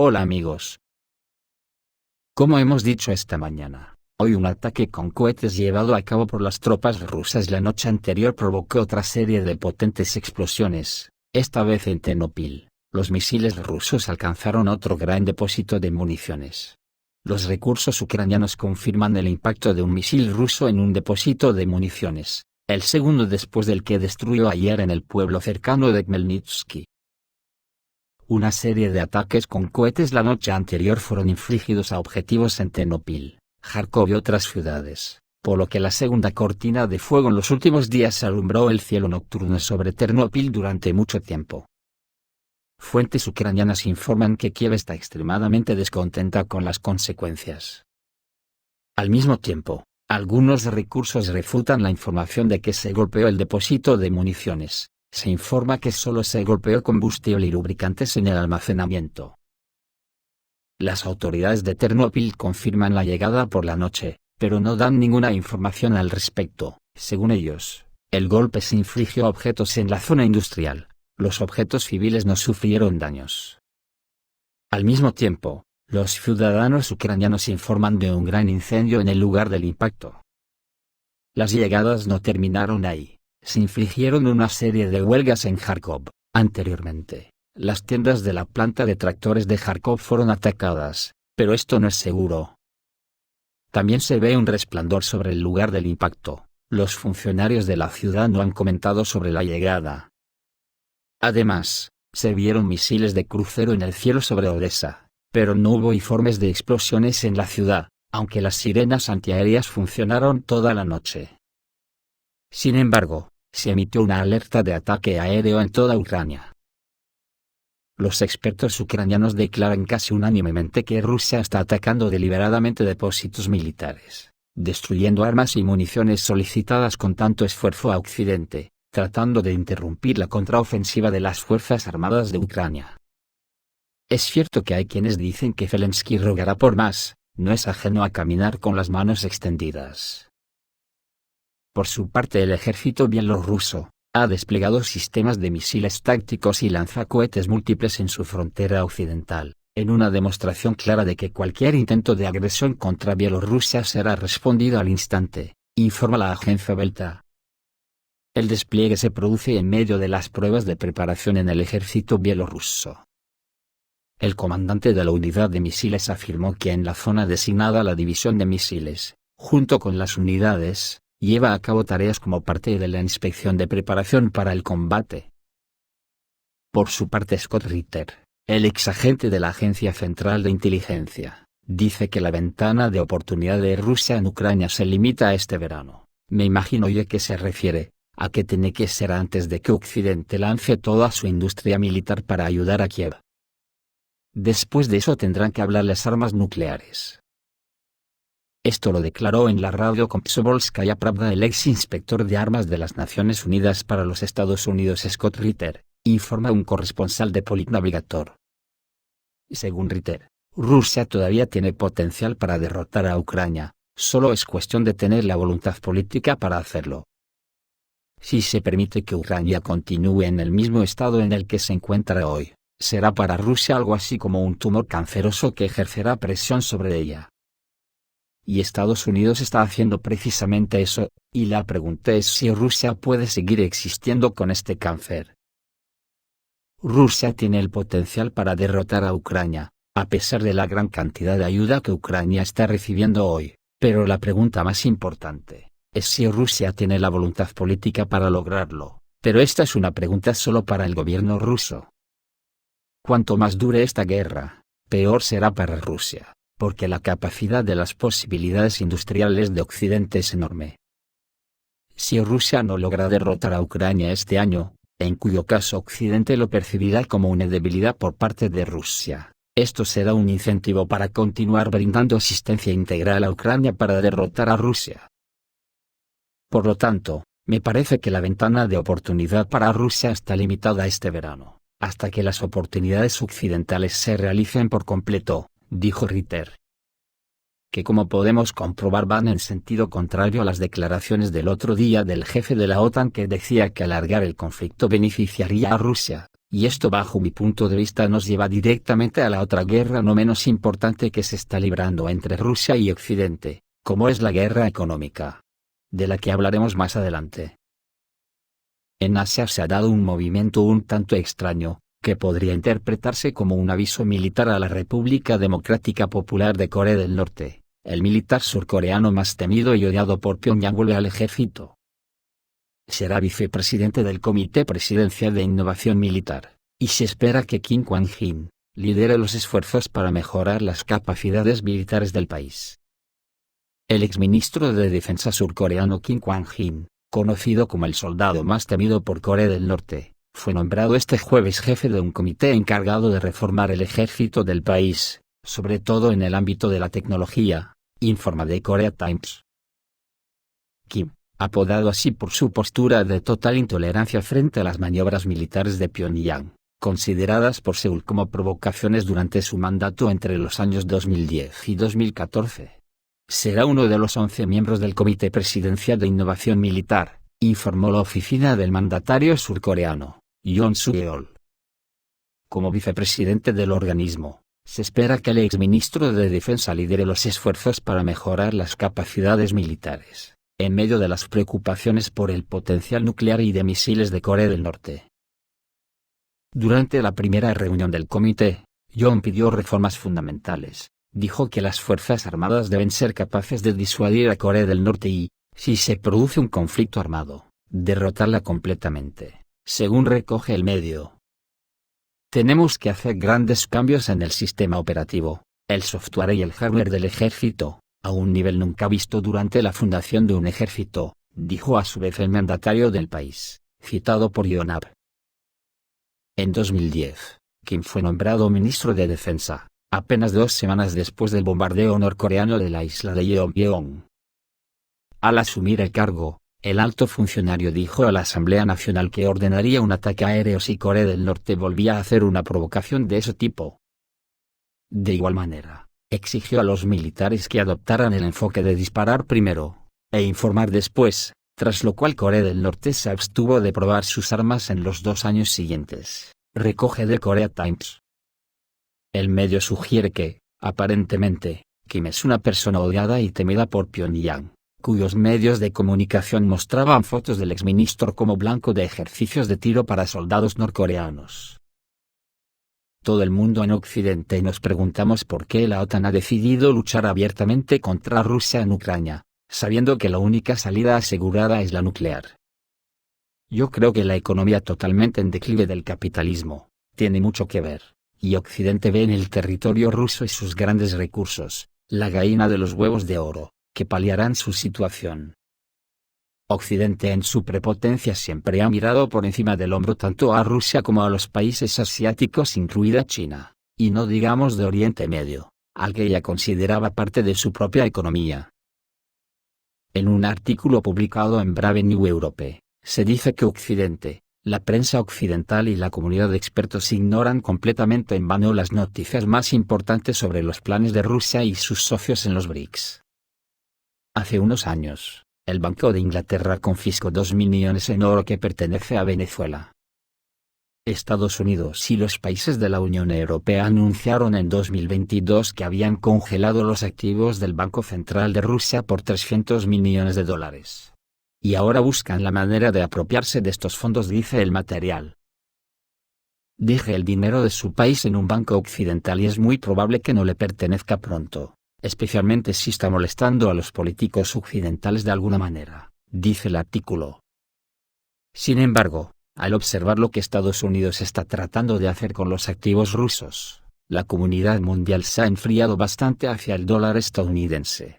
Hola amigos. Como hemos dicho esta mañana, hoy un ataque con cohetes llevado a cabo por las tropas rusas la noche anterior provocó otra serie de potentes explosiones, esta vez en Ternopil. Los misiles rusos alcanzaron otro gran depósito de municiones. Los recursos ucranianos confirman el impacto de un misil ruso en un depósito de municiones, el segundo después del que destruyó ayer en el pueblo cercano de Khmelnytsky. Una serie de ataques con cohetes la noche anterior fueron infligidos a objetivos en Ternopil, Kharkov y otras ciudades, por lo que la segunda cortina de fuego en los últimos días alumbró el cielo nocturno sobre Ternopil durante mucho tiempo. Fuentes ucranianas informan que Kiev está extremadamente descontenta con las consecuencias. Al mismo tiempo, algunos recursos refutan la información de que se golpeó el depósito de municiones. Se informa que solo se golpeó combustible y lubricantes en el almacenamiento. Las autoridades de Ternopil confirman la llegada por la noche, pero no dan ninguna información al respecto. Según ellos, el golpe se infligió a objetos en la zona industrial. Los objetos civiles no sufrieron daños. Al mismo tiempo, los ciudadanos ucranianos informan de un gran incendio en el lugar del impacto. Las llegadas no terminaron ahí. Se infligieron una serie de huelgas en Kharkov. Anteriormente, las tiendas de la planta de tractores de Kharkov fueron atacadas, pero esto no es seguro. También se ve un resplandor sobre el lugar del impacto. Los funcionarios de la ciudad no han comentado sobre la llegada. Además, se vieron misiles de crucero en el cielo sobre Odessa, pero no hubo informes de explosiones en la ciudad, aunque las sirenas antiaéreas funcionaron toda la noche. Sin embargo, se emitió una alerta de ataque aéreo en toda Ucrania. Los expertos ucranianos declaran casi unánimemente que Rusia está atacando deliberadamente depósitos militares, destruyendo armas y municiones solicitadas con tanto esfuerzo a Occidente, tratando de interrumpir la contraofensiva de las Fuerzas Armadas de Ucrania. Es cierto que hay quienes dicen que Zelensky rogará por más, no es ajeno a caminar con las manos extendidas. Por su parte el ejército bielorruso ha desplegado sistemas de misiles tácticos y lanzacohetes múltiples en su frontera occidental, en una demostración clara de que cualquier intento de agresión contra Bielorrusia será respondido al instante, informa la agencia Belta. El despliegue se produce en medio de las pruebas de preparación en el ejército bielorruso. El comandante de la unidad de misiles afirmó que en la zona designada la división de misiles, junto con las unidades, lleva a cabo tareas como parte de la inspección de preparación para el combate. Por su parte Scott Ritter, el exagente de la Agencia Central de Inteligencia, dice que la ventana de oportunidad de Rusia en Ucrania se limita a este verano. Me imagino yo que se refiere a que tiene que ser antes de que Occidente lance toda su industria militar para ayudar a Kiev. Después de eso tendrán que hablar las armas nucleares. Esto lo declaró en la radio Komsomolskaya Pravda el ex inspector de armas de las Naciones Unidas para los Estados Unidos Scott Ritter, informa un corresponsal de Politnavigator. Según Ritter, Rusia todavía tiene potencial para derrotar a Ucrania, solo es cuestión de tener la voluntad política para hacerlo. Si se permite que Ucrania continúe en el mismo estado en el que se encuentra hoy, será para Rusia algo así como un tumor canceroso que ejercerá presión sobre ella. Y Estados Unidos está haciendo precisamente eso, y la pregunta es si Rusia puede seguir existiendo con este cáncer. Rusia tiene el potencial para derrotar a Ucrania, a pesar de la gran cantidad de ayuda que Ucrania está recibiendo hoy, pero la pregunta más importante es si Rusia tiene la voluntad política para lograrlo, pero esta es una pregunta solo para el gobierno ruso. Cuanto más dure esta guerra, peor será para Rusia, porque la capacidad de las posibilidades industriales de Occidente es enorme. Si Rusia no logra derrotar a Ucrania este año, en cuyo caso Occidente lo percibirá como una debilidad por parte de Rusia, esto será un incentivo para continuar brindando asistencia integral a Ucrania para derrotar a Rusia. Por lo tanto, me parece que la ventana de oportunidad para Rusia está limitada este verano, hasta que las oportunidades occidentales se realicen por completo, dijo Ritter. Que como podemos comprobar van en sentido contrario a las declaraciones del otro día del jefe de la OTAN que decía que alargar el conflicto beneficiaría a Rusia, Y esto bajo mi punto de vista nos lleva directamente a la otra guerra no menos importante que se está librando entre Rusia y Occidente, como es la guerra económica, de la que hablaremos más adelante. En Asia se ha dado un movimiento un tanto extraño, que podría interpretarse como un aviso militar a la República Democrática Popular de Corea del Norte. El militar surcoreano más temido y odiado por Pyongyang vuelve al ejército. Será vicepresidente del Comité Presidencial de Innovación Militar, y se espera que Kim Kwang-jin lidere los esfuerzos para mejorar las capacidades militares del país. El exministro de Defensa surcoreano Kim Kwang-jin, conocido como el soldado más temido por Corea del Norte, fue nombrado este jueves jefe de un comité encargado de reformar el ejército del país, sobre todo en el ámbito de la tecnología, informa The Korea Times. Kim, apodado así por su postura de total intolerancia frente a las maniobras militares de Pyongyang, consideradas por Seúl como provocaciones durante su mandato entre los años 2010 y 2014. Será uno de los 11 miembros del Comité Presidencial de Innovación Militar, informó la oficina del mandatario surcoreano, Yoon Suk-yeol. Como vicepresidente del organismo, se espera que el exministro de Defensa lidere los esfuerzos para mejorar las capacidades militares, en medio de las preocupaciones por el potencial nuclear y de misiles de Corea del Norte. Durante la primera reunión del comité, Yoon pidió reformas fundamentales. Dijo que las Fuerzas Armadas deben ser capaces de disuadir a Corea del Norte y, si se produce un conflicto armado, derrotarla completamente, según recoge el medio. Tenemos que hacer grandes cambios en el sistema operativo, el software y el hardware del ejército, a un nivel nunca visto durante la fundación de un ejército, dijo a su vez el mandatario del país, citado por Yonhap. En 2010, Kim fue nombrado ministro de Defensa, apenas 2 semanas después del bombardeo norcoreano de la isla de Yeongbyon. Al asumir el cargo, el alto funcionario dijo a la Asamblea Nacional que ordenaría un ataque aéreo si Corea del Norte volvía a hacer una provocación de ese tipo. De igual manera, exigió a los militares que adoptaran el enfoque de disparar primero, e informar después, tras lo cual Corea del Norte se abstuvo de probar sus armas en los 2 años siguientes, recoge The Korea Times. El medio sugiere que, aparentemente, Kim es una persona odiada y temida por Pyongyang, cuyos medios de comunicación mostraban fotos del exministro como blanco de ejercicios de tiro para soldados norcoreanos. Todo el mundo en Occidente nos preguntamos por qué la OTAN ha decidido luchar abiertamente contra Rusia en Ucrania, sabiendo que la única salida asegurada es la nuclear. Yo creo que la economía totalmente en declive del capitalismo tiene mucho que ver. Y Occidente ve en el territorio ruso y sus grandes recursos, la gallina de los huevos de oro, que paliarán su situación. Occidente en su prepotencia siempre ha mirado por encima del hombro tanto a Rusia como a los países asiáticos incluida China, y no digamos de Oriente Medio, al que ella consideraba parte de su propia economía. En un artículo publicado en Brave New Europe, se dice que Occidente, la prensa occidental y la comunidad de expertos ignoran completamente en vano las noticias más importantes sobre los planes de Rusia y sus socios en los BRICS. Hace unos años, el Banco de Inglaterra confiscó 2.000 millones en oro que pertenece a Venezuela. Estados Unidos y los países de la Unión Europea anunciaron en 2022 que habían congelado los activos del Banco Central de Rusia por 300.000 millones de dólares. Y ahora buscan la manera de apropiarse de estos fondos, dice el material. Deje el dinero de su país en un banco occidental y es muy probable que no le pertenezca pronto, especialmente si está molestando a los políticos occidentales de alguna manera, dice el artículo. Sin embargo, al observar lo que Estados Unidos está tratando de hacer con los activos rusos, la comunidad mundial se ha enfriado bastante hacia el dólar estadounidense.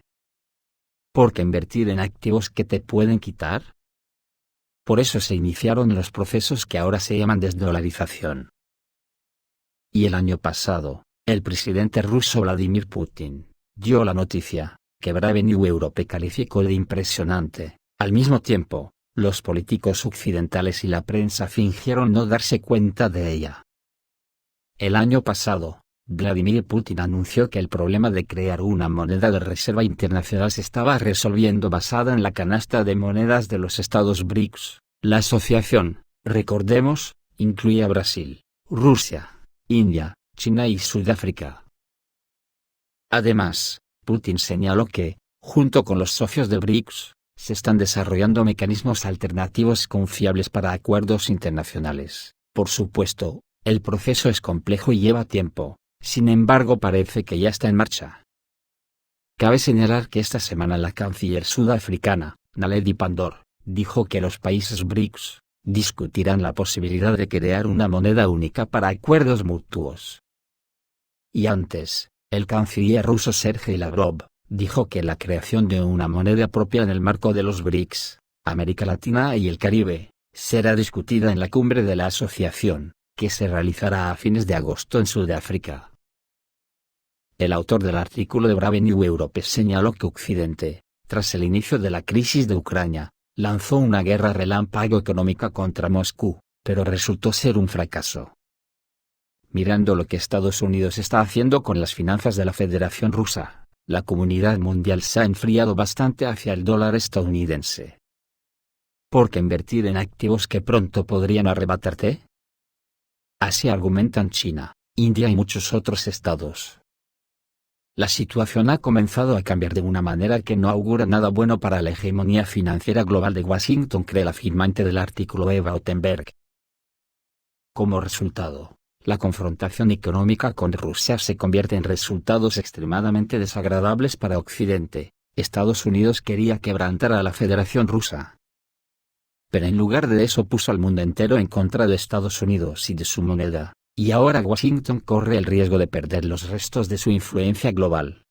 ¿Por qué invertir en activos que te pueden quitar? Por eso se iniciaron los procesos que ahora se llaman desdolarización. Y el año pasado, el presidente ruso Vladimir Putin dio la noticia, que Brave New Europe calificó de impresionante. Al mismo tiempo, los políticos occidentales y la prensa fingieron no darse cuenta de ella. El año pasado, Vladimir Putin anunció que el problema de crear una moneda de reserva internacional se estaba resolviendo basada en la canasta de monedas de los estados BRICS. La asociación, recordemos, incluye a Brasil, Rusia, India, China y Sudáfrica. Además, Putin señaló que, junto con los socios de BRICS, se están desarrollando mecanismos alternativos confiables para acuerdos internacionales. Por supuesto, el proceso es complejo y lleva tiempo, sin embargo parece que ya está en marcha. Cabe señalar que esta semana la canciller sudafricana, Naledi Pandor, dijo que los países BRICS discutirán la posibilidad de crear una moneda única para acuerdos mutuos. Y antes, el canciller ruso Sergei Lavrov dijo que la creación de una moneda propia en el marco de los BRICS, América Latina y el Caribe, será discutida en la cumbre de la asociación, que se realizará a fines de agosto en Sudáfrica. El autor del artículo de Brave New Europe señaló que Occidente, tras el inicio de la crisis de Ucrania, lanzó una guerra relámpago económica contra Moscú, pero resultó ser un fracaso. Mirando lo que Estados Unidos está haciendo con las finanzas de la Federación Rusa, la comunidad mundial se ha enfriado bastante hacia el dólar estadounidense. ¿Por qué invertir en activos que pronto podrían arrebatarte? Así argumentan China, India y muchos otros estados. La situación ha comenzado a cambiar de una manera que no augura nada bueno para la hegemonía financiera global de Washington, cree la firmante del artículo Eva Ottenberg. Como resultado, la confrontación económica con Rusia se convierte en resultados extremadamente desagradables para Occidente. Estados Unidos quería quebrantar a la Federación Rusa. Pero en lugar de eso puso al mundo entero en contra de Estados Unidos y de su moneda, y ahora Washington corre el riesgo de perder los restos de su influencia global.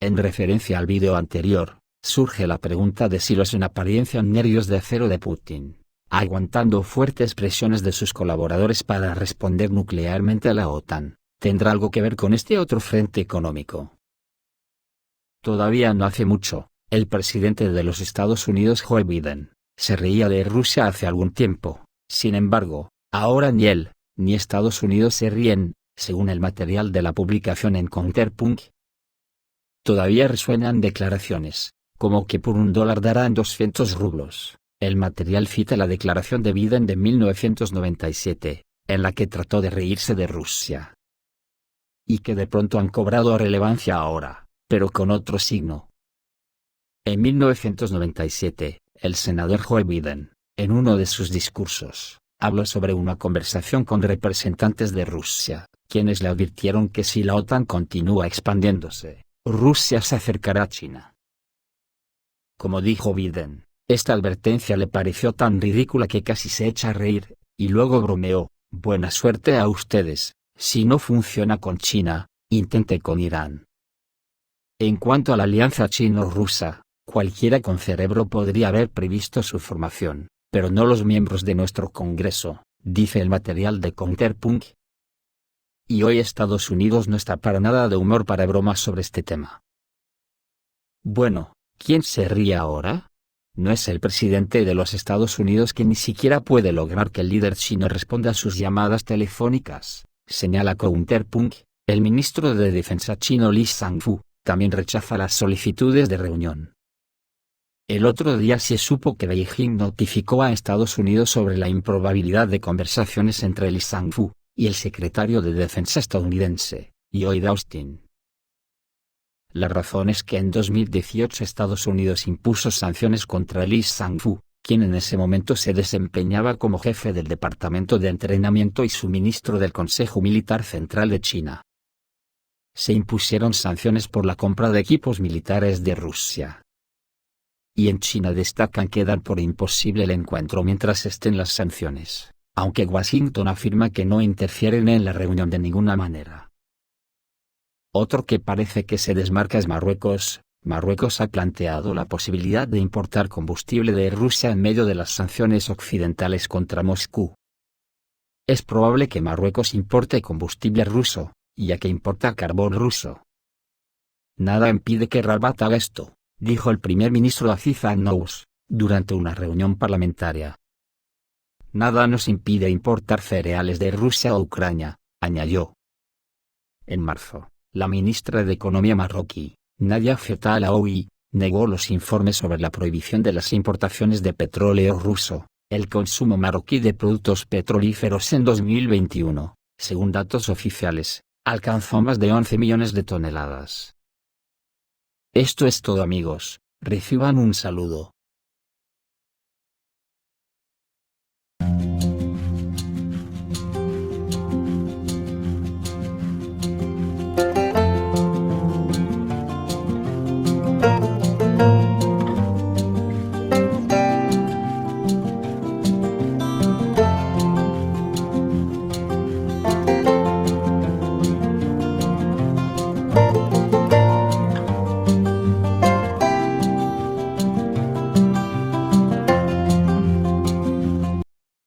En referencia al vídeo anterior, surge la pregunta de si los en apariencia nervios de acero de Putin, aguantando fuertes presiones de sus colaboradores para responder nuclearmente a la OTAN, tendrá algo que ver con este otro frente económico. Todavía no hace mucho, el presidente de los Estados Unidos, Joe Biden, se reía de Rusia hace algún tiempo. Sin embargo, ahora ni él, ni Estados Unidos se ríen, según el material de la publicación en Counterpunkt. Todavía resuenan declaraciones, como que por $1 darán 200 rublos. El material cita la declaración de Biden de 1997, en la que trató de reírse de Rusia. Y que de pronto han cobrado relevancia ahora, pero con otro signo. En 1997, el senador Joe Biden, en uno de sus discursos, habló sobre una conversación con representantes de Rusia, quienes le advirtieron que si la OTAN continúa expandiéndose, Rusia se acercará a China. Como dijo Biden, esta advertencia le pareció tan ridícula que casi se echa a reír, y luego bromeó: buena suerte a ustedes, si no funciona con China, intente con Irán. En cuanto a la alianza chino-rusa, cualquiera con cerebro podría haber previsto su formación, pero no los miembros de nuestro Congreso, dice el material de Counterpunkt. Y hoy Estados Unidos no está para nada de humor para bromas sobre este tema. Bueno, ¿quién se ríe ahora? No es el presidente de los Estados Unidos, que ni siquiera puede lograr que el líder chino responda a sus llamadas telefónicas, señala Counterpunkt. El ministro de Defensa chino Li Shangfu también rechaza las solicitudes de reunión. El otro día se supo que Beijing notificó a Estados Unidos sobre la improbabilidad de conversaciones entre Li Shangfu y el secretario de Defensa estadounidense, Lloyd Austin. La razón es que en 2018 Estados Unidos impuso sanciones contra Li Shangfu, quien en ese momento se desempeñaba como jefe del Departamento de Entrenamiento y suministro del Consejo Militar Central de China. Se impusieron sanciones por la compra de equipos militares de Rusia. Y en China destacan que dan por imposible el encuentro mientras estén las sanciones, aunque Washington afirma que no interfieren en la reunión de ninguna manera. Otro que parece que se desmarca es Marruecos. Marruecos ha planteado la posibilidad de importar combustible de Rusia en medio de las sanciones occidentales contra Moscú. Es probable que Marruecos importe combustible ruso, ya que importa carbón ruso. Nada impide que Rabat haga esto, dijo el primer ministro Aziz Annous, durante una reunión parlamentaria. Nada nos impide importar cereales de Rusia a Ucrania, añadió. En marzo, la ministra de Economía marroquí, Nadia Fattah Al-Aoui, negó los informes sobre la prohibición de las importaciones de petróleo ruso, El consumo marroquí de productos petrolíferos en 2021, según datos oficiales, alcanzó más de 11 millones de toneladas. Esto es todo amigos, reciban un saludo.